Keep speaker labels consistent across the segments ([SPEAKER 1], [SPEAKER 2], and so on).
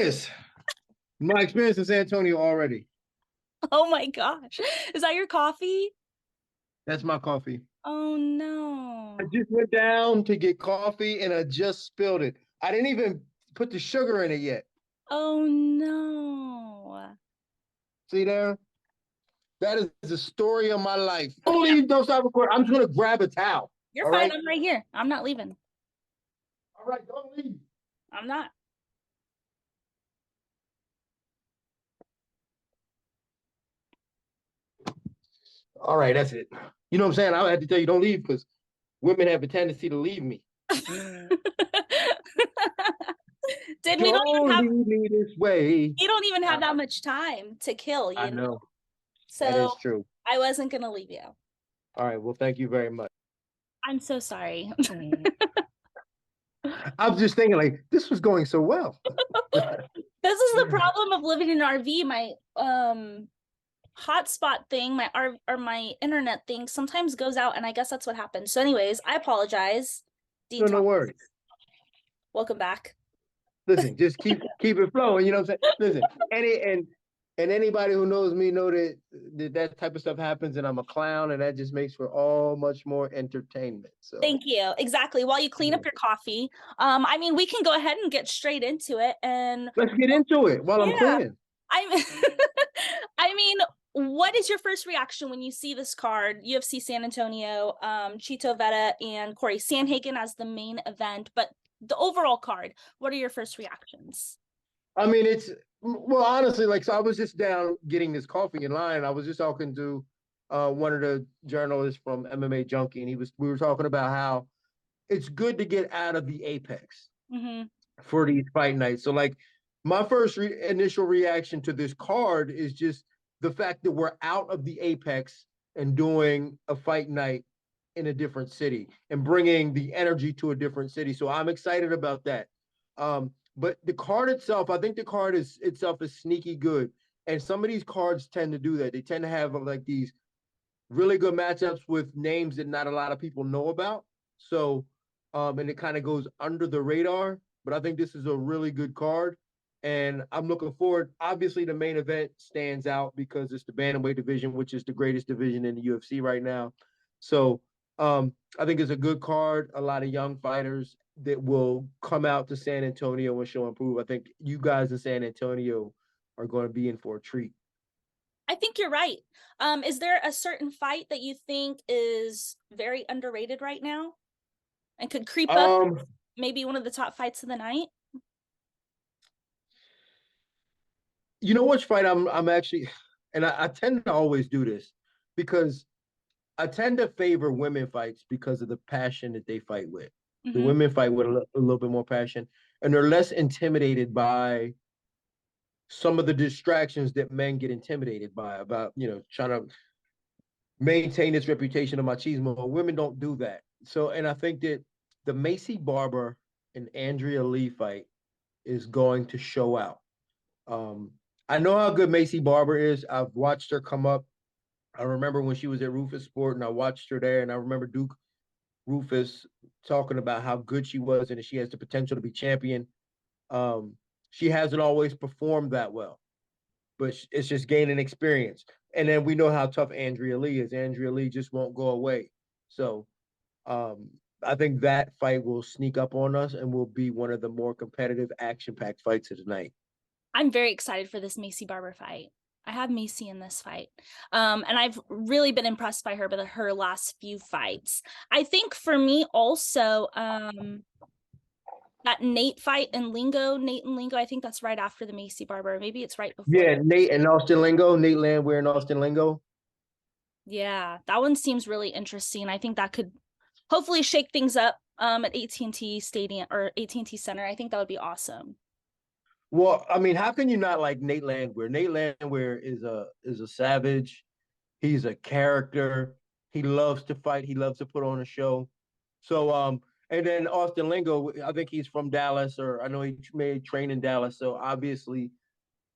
[SPEAKER 1] Yes, my experience in San Antonio already.
[SPEAKER 2] Oh my gosh. Is that your coffee?
[SPEAKER 1] That's my coffee.
[SPEAKER 2] Oh
[SPEAKER 1] I
[SPEAKER 2] no.
[SPEAKER 1] just went down to get coffee and I just spilled it. I didn't even put the sugar in it yet.
[SPEAKER 2] Oh no.
[SPEAKER 1] See there? That is the story of my life. Don't leave, don't stop recording. I'm just gonna grab a towel.
[SPEAKER 2] You're
[SPEAKER 1] All
[SPEAKER 2] fine.
[SPEAKER 1] right.
[SPEAKER 2] I'm right here. I'm not leaving.
[SPEAKER 1] All right, don't leave.
[SPEAKER 2] I'm not.
[SPEAKER 1] All right, that's it. You know what I'm saying? I have to tell you, don't leave because women have a tendency to leave me.
[SPEAKER 2] Did we don't even
[SPEAKER 1] Don't
[SPEAKER 2] have
[SPEAKER 1] leave me this way.
[SPEAKER 2] you don't even have
[SPEAKER 1] I,
[SPEAKER 2] that much time to kill,
[SPEAKER 1] I
[SPEAKER 2] you know?
[SPEAKER 1] know that
[SPEAKER 2] So
[SPEAKER 1] is true.
[SPEAKER 2] I wasn't gonna leave you.
[SPEAKER 1] All right. Well, thank you very much.
[SPEAKER 2] I'm so sorry.
[SPEAKER 1] I was just thinking, like, this was going so well.
[SPEAKER 2] This is the problem of living in an RV. My hotspot thing, my R or my internet thing sometimes goes out, and I guess that's what happened. So, anyways, I apologize.
[SPEAKER 1] No,
[SPEAKER 2] Detox.
[SPEAKER 1] no worries.
[SPEAKER 2] Welcome back.
[SPEAKER 1] Listen, just keep it flowing. You know what I'm saying? Listen, and anybody who knows me know that type of stuff happens, and I'm a clown, and that just makes for all much more entertainment. So
[SPEAKER 2] Thank you. Exactly. While you clean up
[SPEAKER 1] yeah.
[SPEAKER 2] your coffee, I mean, we can go ahead and get straight into it. And
[SPEAKER 1] Let's get into it while I'm
[SPEAKER 2] yeah,
[SPEAKER 1] cleaning.
[SPEAKER 2] I'm. I mean, what is your first reaction when you see this card? UFC San Antonio, Chito Veta and Corey Sandhagen as the main event, but the overall card. What are your first reactions?
[SPEAKER 1] I mean, it's well, honestly, like, so I was just down getting this coffee in line. I was just talking to one of the journalists from MMA Junkie, and we were talking about how it's good to get out of the apex
[SPEAKER 2] Mm-hmm.
[SPEAKER 1] for these fight nights. So, like, my first initial reaction to this card is just the fact that we're out of the apex and doing a fight night in a different city and bringing the energy to a different city. So I'm excited about that. But the card itself, I think the card is itself is sneaky good. And some of these cards tend to do that. They tend to have like these really good matchups with names that not a lot of people know about. So, and it kind of goes under the radar. But I think this is a really good card, and I'm looking forward. Obviously, the main event stands out because it's the bantamweight division, which is the greatest division in the UFC right now. So, I think it's a good card. A lot of young fighters that will come out to San Antonio and show and prove. I think you guys in San Antonio are going to be in for a treat.
[SPEAKER 2] I think you're right. Is there a certain fight that you think is very underrated right now and could creep up
[SPEAKER 1] Um,
[SPEAKER 2] maybe one of the top fights of the night?
[SPEAKER 1] You know which fight I'm actually, and I tend to always do this because I tend to favor women fights because of the passion that they fight with. The
[SPEAKER 2] Mm-hmm.
[SPEAKER 1] women fight with a little bit more passion, and they're less intimidated by some of the distractions that men get intimidated by about trying to maintain this reputation of machismo. Women don't do that. So, and I think that the Macy Barber and Andrea Lee fight is going to show out. Um, I know how good Macy Barber is. I've watched her come up. I remember when she was at Rufus Sport, and I watched her there, and I remember Duke Rufus talking about how good she was and that she has the potential to be champion. Um, she hasn't always performed that well, but it's just gaining experience. And then we know how tough Andrea Lee is. Andrea Lee just won't go away. So I think that fight will sneak up on us and will be one of the more competitive, action-packed fights of the night.
[SPEAKER 2] I'm very excited for this Macy Barber fight. I have Macy in this fight. And I've really been impressed by her her last few fights. I think for me also, that Nate and Lingo, I think that's right after the Macy Barber. Maybe it's right before.
[SPEAKER 1] Yeah, Nate and Austin Lingo, Nate Landwehr and Austin Lingo.
[SPEAKER 2] Yeah, that one seems really interesting. I think that could hopefully shake things up at AT&T Stadium or AT&T Center. I think that would be awesome.
[SPEAKER 1] Well, I mean, how can you not like Nate Landwehr? Nate Landwehr is a savage. He's a character. He loves to fight. He loves to put on a show. So, and then Austin Lingo, I think he's from Dallas, or I know he may train in Dallas. So obviously,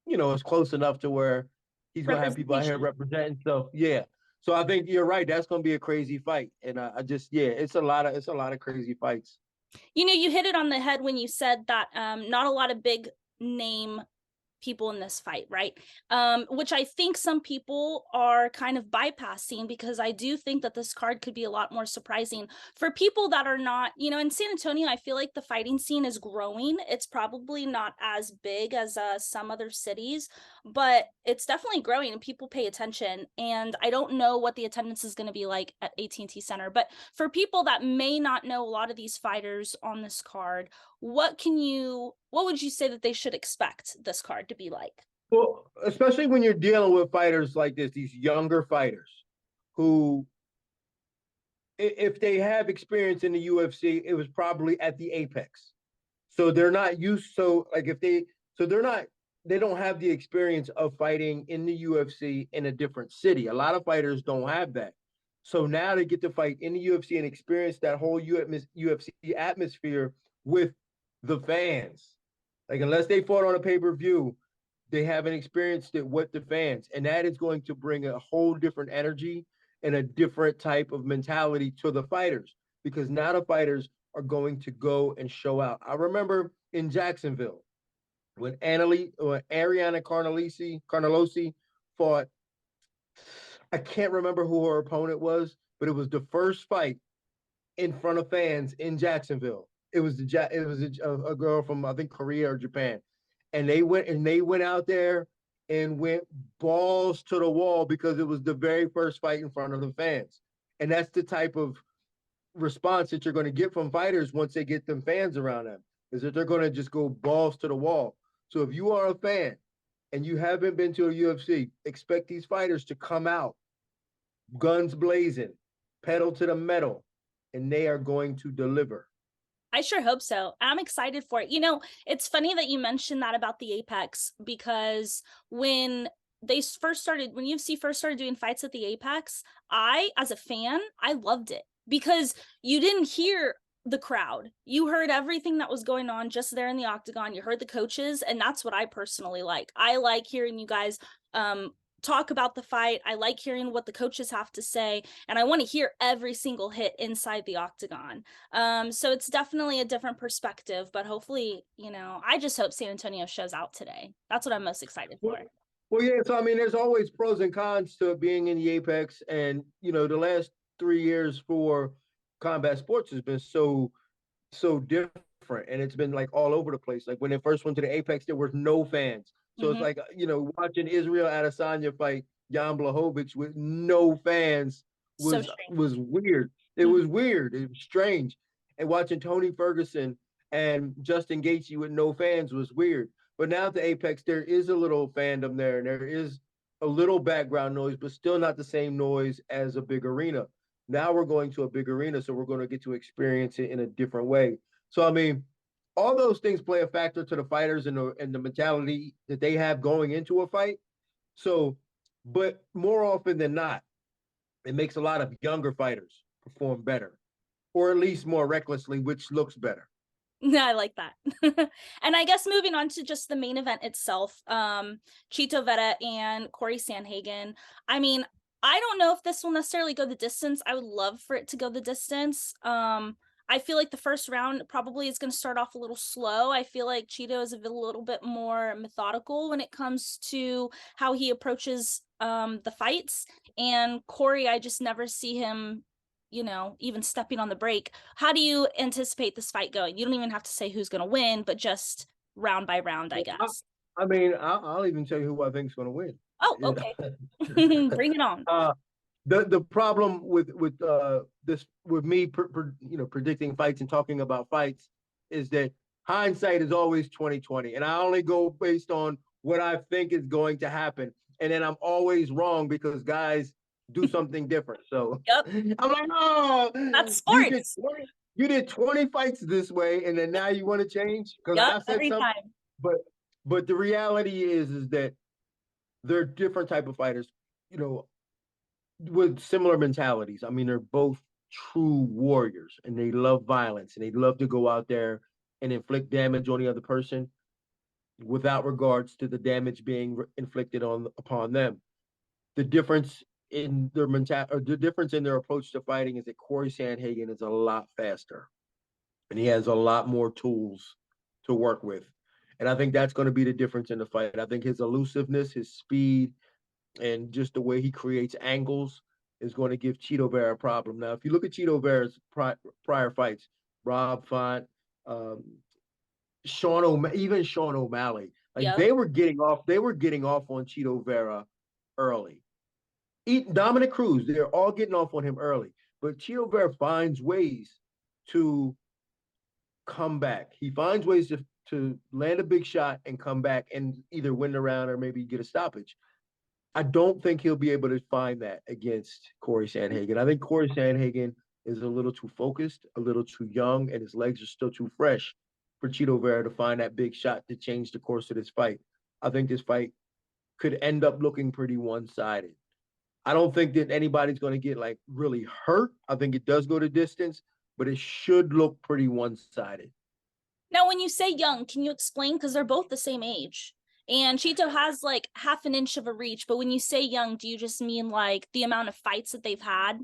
[SPEAKER 1] it's close enough to where he's gonna have people out here
[SPEAKER 2] Representation.
[SPEAKER 1] representing. So yeah. So I think you're right. That's gonna be a crazy fight. And I just yeah, it's a lot of crazy fights.
[SPEAKER 2] You know, you hit it on the head when you said that not a lot of big name people in this fight, right? Which I think some people are kind of bypassing, because I do think that this card could be a lot more surprising for people that are not, in San Antonio. I feel like the fighting scene is growing. It's probably not as big as some other cities, but it's definitely growing and people pay attention. And I don't know what the attendance is going to be like at AT&T Center, but for people that may not know a lot of these fighters on this card, what would you say that they should expect this card to be like?
[SPEAKER 1] Well, especially when you're dealing with fighters like this, these younger fighters who, if they have experience in the UFC, it was probably at the apex. So they're not used. So like if they, so they're not, they don't have the experience of fighting in the UFC in a different city. A lot of fighters don't have that. So now they get to fight in the UFC and experience that whole UFC atmosphere with the fans. Like unless they fought on a pay-per-view, they haven't experienced it with the fans. And that is going to bring a whole different energy and a different type of mentality to the fighters, because now the fighters are going to go and show out. I remember in Jacksonville when Ariana Carnellosi fought, I can't remember who her opponent was, but it was the first fight in front of fans in Jacksonville. It was a girl from, I think, Korea or Japan, and they went out there and went balls to the wall because it was the very first fight in front of the fans, and that's the type of response that you're going to get from fighters once they get them fans around them, is that they're going to just go balls to the wall. So if you are a fan and you haven't been to a UFC, expect these fighters to come out guns blazing, pedal to the metal, and they are going to deliver.
[SPEAKER 2] I sure hope so. I'm excited for it. It's funny that you mentioned that about the Apex, because when when UFC first started doing fights at the Apex, as a fan, I loved it because you didn't hear the crowd. You heard everything that was going on just there in the octagon. You heard the coaches, and that's what I personally like. I like hearing you guys talk about the fight. I like hearing what the coaches have to say, and I want to hear every single hit inside the octagon. So it's definitely a different perspective, but hopefully, I just hope San Antonio shows out today. That's what I'm most excited for.
[SPEAKER 1] Well, yeah. So I mean, there's always pros and cons to being in the Apex, and the last 3 years for combat sports has been so different, and it's been like all over the place. Like when it first went to the Apex, there were no fans. So it's like, watching Israel Adesanya fight Jan Blachowicz with no fans
[SPEAKER 2] So
[SPEAKER 1] was weird. It was weird. It was strange. And watching Tony Ferguson and Justin Gaethje with no fans was weird. But now at the Apex, there is a little fandom there, and there is a little background noise, but still not the same noise as a big arena. Now we're going to a big arena, so we're going to get to experience it in a different way. So I mean, all those things play a factor to the fighters and the mentality that they have going into a fight. So, but more often than not, it makes a lot of younger fighters perform better, or at least more recklessly, which looks better.
[SPEAKER 2] Yeah, I like that. And I guess moving on to just the main event itself, Chito Vera and Corey Sandhagen. I mean, I don't know if this will necessarily go the distance. I would love for it to go the distance. I feel like the first round probably is going to start off a little slow. I feel like Chito is a little bit more methodical when it comes to how he approaches the fights. And Corey, I just never see him even stepping on the brake. How do you anticipate this fight going? You don't even have to say who's going to win, but just round by round, I guess.
[SPEAKER 1] I mean, I'll even tell you who I think is going to win.
[SPEAKER 2] Oh, okay. Bring it on.
[SPEAKER 1] The problem with this, with me predicting fights and talking about fights, is that hindsight is always 2020, and I only go based on what I think is going to happen, and then I'm always wrong because guys do something different. So
[SPEAKER 2] Yep.
[SPEAKER 1] I'm like, oh,
[SPEAKER 2] That's sports.
[SPEAKER 1] You did 20 fights this way, and then now you want to change because
[SPEAKER 2] Yep,
[SPEAKER 1] I said
[SPEAKER 2] every
[SPEAKER 1] something.
[SPEAKER 2] time.
[SPEAKER 1] But the reality is that they're different type of fighters, with similar mentalities. I mean, they're both true warriors, and they love violence, and they love to go out there and inflict damage on the other person without regards to the damage being inflicted upon them. The difference in their the difference in their approach to fighting is that Corey Sandhagen is a lot faster, and he has a lot more tools to work with. And I think that's going to be the difference in the fight. I think his elusiveness, his speed, and just the way he creates angles is going to give Cheeto Vera a problem. Now, if you look at Cheeto Vera's prior fights, Rob Font, um, even Sean O'Malley, like
[SPEAKER 2] Yep.
[SPEAKER 1] they were getting off. They were getting off on Cheeto Vera early. Dominic Cruz, they're all getting off on him early. But Cheeto Vera finds ways to come back. He finds ways to land a big shot and come back and either win the round or maybe get a stoppage. I don't think he'll be able to find that against Corey Sandhagen. I think Corey Sandhagen is a little too focused, a little too young, and his legs are still too fresh for Cheeto Vera to find that big shot to change the course of this fight. I think this fight could end up looking pretty one-sided. I don't think that anybody's going to get like really hurt. I think it does go to distance, but it should look pretty one-sided.
[SPEAKER 2] Now, when you say young, can you explain? Because they're both the same age. And Cheeto has like half an inch of a reach. But when you say young, do you just mean like the amount of fights that they've had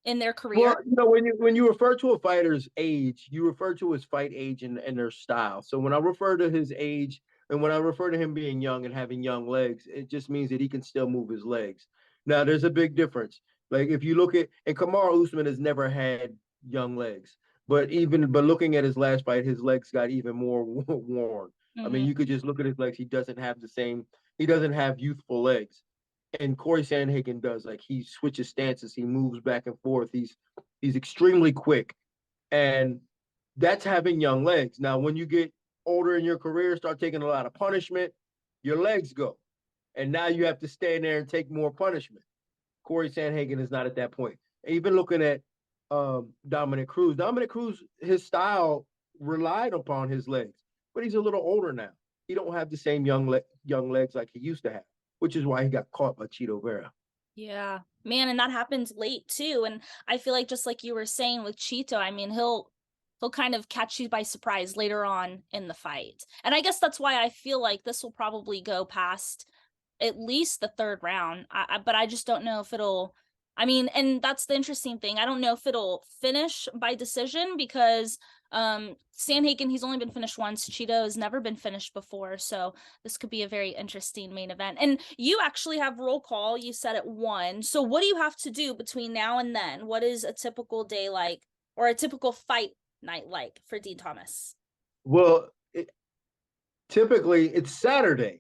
[SPEAKER 2] in their career?
[SPEAKER 1] Well, when you refer to a fighter's age, you refer to his fight age and their style. So when I refer to his age and when I refer to him being young and having young legs, it just means that he can still move his legs. Now, there's a big difference. Like if you look at and Kamaru Usman has never had young legs, but looking at his last fight, his legs got even more worn. I mean, you could just look at his legs. He doesn't have youthful legs. And Corey Sandhagen does. Like he switches stances, he moves back and forth. He's extremely quick, and that's having young legs. Now, when you get older in your career, start taking a lot of punishment, your legs go, and now you have to stand there and take more punishment. Corey Sandhagen is not at that point. Even looking at Dominic Cruz, his style relied upon his legs, but he's a little older now. He don't have the same young legs like he used to have, which is why he got caught by Cheeto Vera.
[SPEAKER 2] Yeah, man, and that happens late too. And I feel like just like you were saying with Cheeto, I mean, he'll kind of catch you by surprise later on in the fight. And I guess that's why I feel like this will probably go past at least the third round. But I just don't know if it'll. I mean, and that's the interesting thing. I don't know if it'll finish by decision because Sandhagen, he's only been finished once. Cheeto has never been finished before, so this could be a very interesting main event. And you actually have roll call. You said at 1. So what do you have to do between now and then? What is a typical day like, or a typical fight night like for Dean Thomas?
[SPEAKER 1] Well, typically it's Saturday.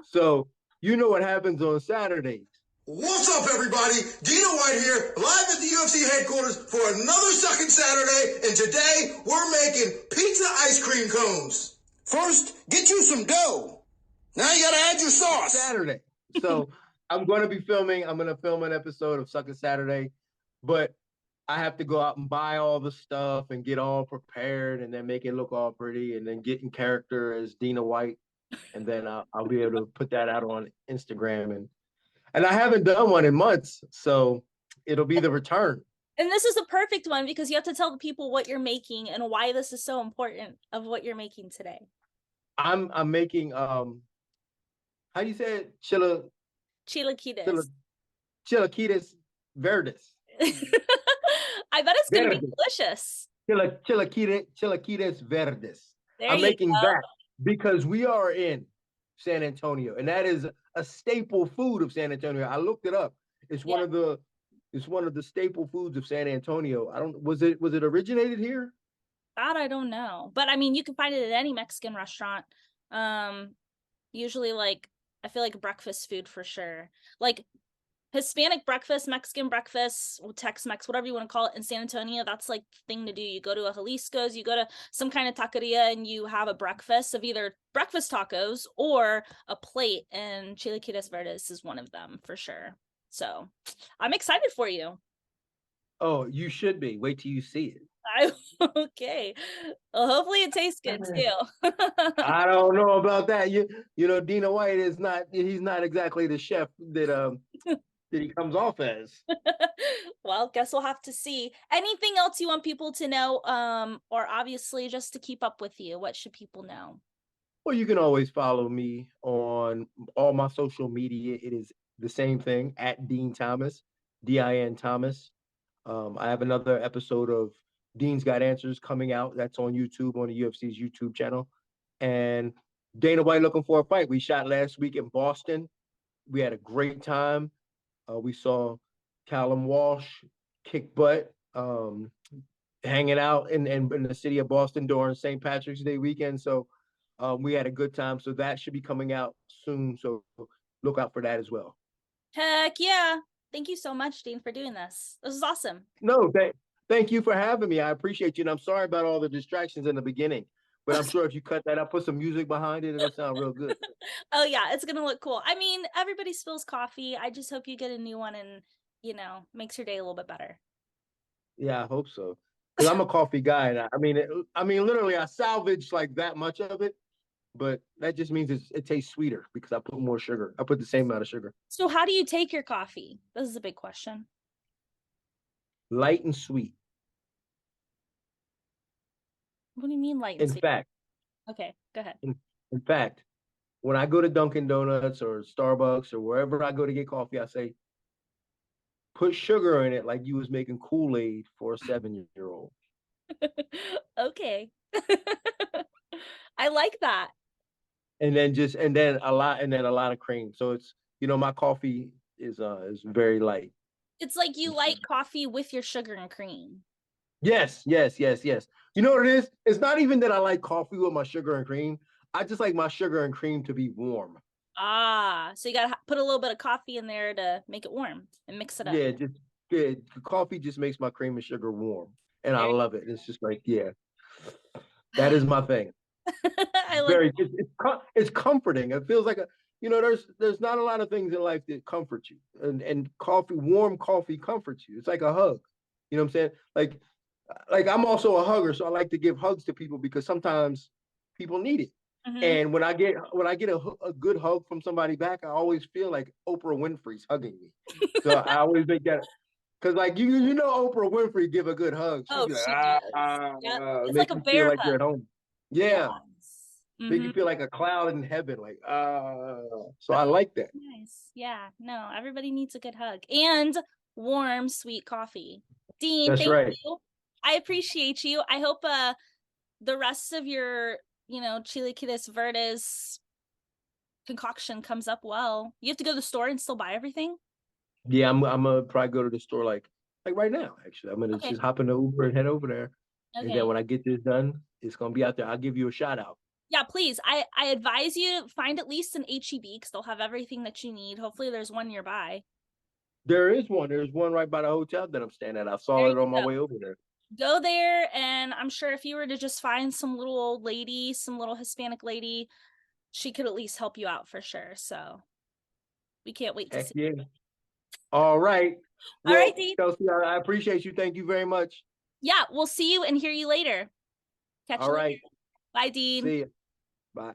[SPEAKER 2] So
[SPEAKER 1] you know what happens on Saturdays.
[SPEAKER 3] What's up, everybody? Dina White here, live at the UFC headquarters for another second Saturday, and today we're making pizza ice cream cones. First, get you some dough. Now you gotta add your sauce.
[SPEAKER 1] Saturday. So I'm going to film an episode of Suckin' Saturday, but I have to go out and buy all the stuff and get all prepared and then make it look all pretty and then get in character as Dina White. And then I'll be able to put that out on Instagram. And I haven't done one in months, so it'll be the return.
[SPEAKER 2] And this is a perfect one because you have to tell the people what you're making and why this is so important of what you're making today.
[SPEAKER 1] I'm making how do you say it?
[SPEAKER 2] Chilaquiles.
[SPEAKER 1] Chilaquiles verdes.
[SPEAKER 2] I bet it's gonna be delicious.
[SPEAKER 1] Chilaquiles verdes. I'm making that because we are in San Antonio, and that is a staple food of San Antonio. I looked it up. It's one of the staple foods of San Antonio. Was it originated here?
[SPEAKER 2] That I don't know. But I mean, you can find it at any Mexican restaurant. Usually like I feel like breakfast food for sure. Like Hispanic breakfast, Mexican breakfast, Tex-Mex, whatever you want to call it in San Antonio, that's like the thing to do. You go to a Jalisco's, you go to some kind of taqueria and you have a breakfast of either breakfast tacos or a plate, and chilaquiles verdes is one of them for sure. So I'm excited for you.
[SPEAKER 1] Oh, you should be. Wait till you see it.
[SPEAKER 2] Okay. Well, hopefully it tastes good too.
[SPEAKER 1] I don't know about that. You know, Dina White he's not exactly the chef that he comes off as.
[SPEAKER 2] Well, guess we'll have to see. Anything else you want people to know? Or obviously just to keep up with you, what should people know?
[SPEAKER 1] Well, you can always follow me on all my social media. It is the same thing at Dean Thomas, DIN Thomas. I have another episode of Dean's Got Answers coming out. That's on YouTube, on the UFC's YouTube channel. And Dana White looking for a fight. We shot last week in Boston. We had a great time. We saw Callum Walsh kick butt, hanging out in the city of Boston during St. Patrick's Day weekend. So we had a good time. So that should be coming out soon. So look out for that as well.
[SPEAKER 2] Heck yeah. Thank you so much, Dean, for doing this. This is awesome.
[SPEAKER 1] No, thank you for having me. I appreciate you. And I'm sorry about all the distractions in the beginning, but I'm sure if you cut that up, put some music behind it, it'll sound real good.
[SPEAKER 2] Oh yeah, it's gonna look cool. I mean, everybody spills coffee. I just hope you get a new one and, makes your day a little bit better.
[SPEAKER 1] Yeah, I hope so. Because I'm a coffee guy. And I mean, literally, I salvage like that much of it, but that just means it tastes sweeter because I put more sugar. I put the same amount of sugar.
[SPEAKER 2] So how do you take your coffee? This is a big question.
[SPEAKER 1] Light and sweet.
[SPEAKER 2] What do you mean light and
[SPEAKER 1] In
[SPEAKER 2] sweet?
[SPEAKER 1] fact,
[SPEAKER 2] Okay, go ahead.
[SPEAKER 1] in fact, when I go to Dunkin' Donuts or Starbucks or wherever I go to get coffee, I say, put sugar in it like you was making Kool-Aid for a 7-year-old.
[SPEAKER 2] Okay. I like that.
[SPEAKER 1] And then a lot of cream. So it's, my coffee is very light.
[SPEAKER 2] It's like you like coffee with your sugar and cream.
[SPEAKER 1] Yes. You know what it is? It's not even that I like coffee with my sugar and cream. I just like my sugar and cream to be warm.
[SPEAKER 2] Ah, so you gotta put a little bit of coffee in there to make it warm and mix it up.
[SPEAKER 1] Yeah, coffee just makes my cream and sugar warm. And I love it. It's just like, yeah, that is my thing.
[SPEAKER 2] I like
[SPEAKER 1] it's comforting. It feels like there's not a lot of things in life that comfort you. And warm coffee comforts you. It's like a hug. You know what I'm saying? Like I'm also a hugger, so I like to give hugs to people because sometimes people need it.
[SPEAKER 2] Mhm.
[SPEAKER 1] And when I get a good hug from somebody back, I always feel like Oprah Winfrey's hugging me. So I always make that, because like you know Oprah Winfrey give a good hug.
[SPEAKER 2] Oh,
[SPEAKER 1] She's
[SPEAKER 2] she
[SPEAKER 1] like,
[SPEAKER 2] does. Yep. It's
[SPEAKER 1] make
[SPEAKER 2] like a
[SPEAKER 1] you
[SPEAKER 2] bear
[SPEAKER 1] feel like
[SPEAKER 2] hug.
[SPEAKER 1] you're at home. Yeah.
[SPEAKER 2] Yes.
[SPEAKER 1] Make you
[SPEAKER 2] Mhm.
[SPEAKER 1] feel like a cloud in heaven, like so I like that.
[SPEAKER 2] Nice. Yeah. No, everybody needs a good hug and warm, sweet coffee. Dean,
[SPEAKER 1] That's
[SPEAKER 2] thank
[SPEAKER 1] right.
[SPEAKER 2] you. I appreciate you. I hope the rest of your, chilaquiles verdes concoction comes up well. You have to go to the store and still buy everything?
[SPEAKER 1] Yeah, I'm gonna probably go to the store like right now, actually. I'm gonna
[SPEAKER 2] Okay.
[SPEAKER 1] just hop in the Uber and head over there. And
[SPEAKER 2] Okay.
[SPEAKER 1] then when I get this done, it's gonna be out there. I'll give you a shout out.
[SPEAKER 2] Yeah, please. I advise you find at least an HEB because they'll have everything that you need. Hopefully there's one nearby.
[SPEAKER 1] There is one. There's one right by the hotel that I'm staying at. I saw
[SPEAKER 2] There
[SPEAKER 1] it
[SPEAKER 2] you
[SPEAKER 1] on my
[SPEAKER 2] go.
[SPEAKER 1] way over there.
[SPEAKER 2] Go there, and I'm sure if you were to just find some little old lady, some little Hispanic lady, she could at least help you out for sure. So we can't wait to
[SPEAKER 1] Heck
[SPEAKER 2] see.
[SPEAKER 1] yeah. All right.
[SPEAKER 2] All
[SPEAKER 1] Well,
[SPEAKER 2] right, Dean.
[SPEAKER 1] Chelsea, I appreciate you. Thank you very much.
[SPEAKER 2] Yeah, we'll see you and hear you later. Catch
[SPEAKER 1] All
[SPEAKER 2] you
[SPEAKER 1] right.
[SPEAKER 2] later. Bye, Dean.
[SPEAKER 1] See you. Bye.